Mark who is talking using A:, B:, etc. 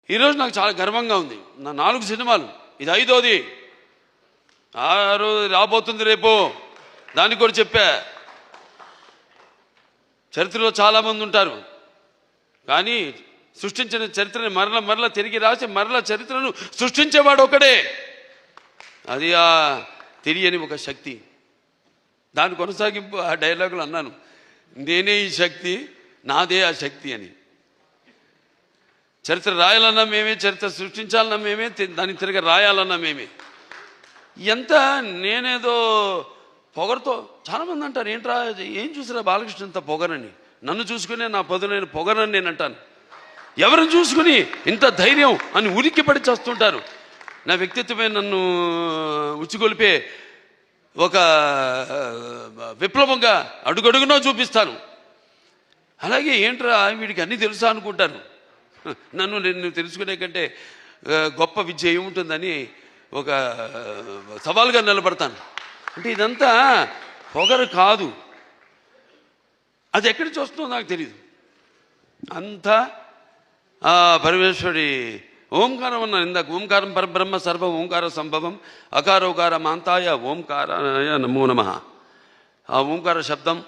A: ఈరోజు నాకు చాలా గర్వంగా ఉంది. నా 4 సినిమాలు, ఇది 5వది. 6 రాబోతుంది రేపు. దానికి కూడా చెప్పా, చరిత్రలో చాలామంది ఉంటారు, కానీ సృష్టించిన చరిత్రని మరల తిరిగి రాసి మరల చరిత్రను సృష్టించేవాడు ఒకడే. అది ఆ తెలియని ఒక శక్తి. దాని కొనసాగింపు ఆ డైలాగులు అన్నాను, నేనే ఈ శక్తి, నాదే ఆ శక్తి అని. చరిత్ర రాయాలన్నా మేమే, చరిత్ర సృష్టించాలన్నా మేమే, దాన్ని తిరిగి రాయాలన్నా మేమే. ఎంత నేనేదో పొగరుతో చాలామంది అంటారు, ఏంట్రా ఏం చూసిరా బాలకృష్ణ ఇంత పొగరని. నన్ను చూసుకునే నా పొదనైన పొగరని నేను అంటాను. ఎవరిని చూసుకుని ఇంత ధైర్యం అని ఉలిక్కిపడి చేస్తుంటారు. నా వ్యక్తిత్వమే నన్ను ఉచ్చిగొలిపే ఒక విప్లవంగా అడుగడుగునా చూపిస్తాను. అలాగే ఏంట్రా వీడికి అన్నీ తెలుసా అనుకుంటాను. నేను తెలుసుకునే కంటే గొప్ప విద్య ఏముంటుందని ఒక సవాల్గా నిలబడతాను. అంటే ఇదంతా పొగరు కాదు, అది ఎక్కడి నుంచి వస్తుందో నాకు తెలియదు. అంతా పరమేశ్వరి ఓంకారం అన్నాను ఇందాక. ఓంకారం పరబ్రహ్మ సర్వ ఓంకార సంభవం అకారోకార మాంతాయ ఓంకారాయ నమో నమః. ఆ ఓంకార శబ్దం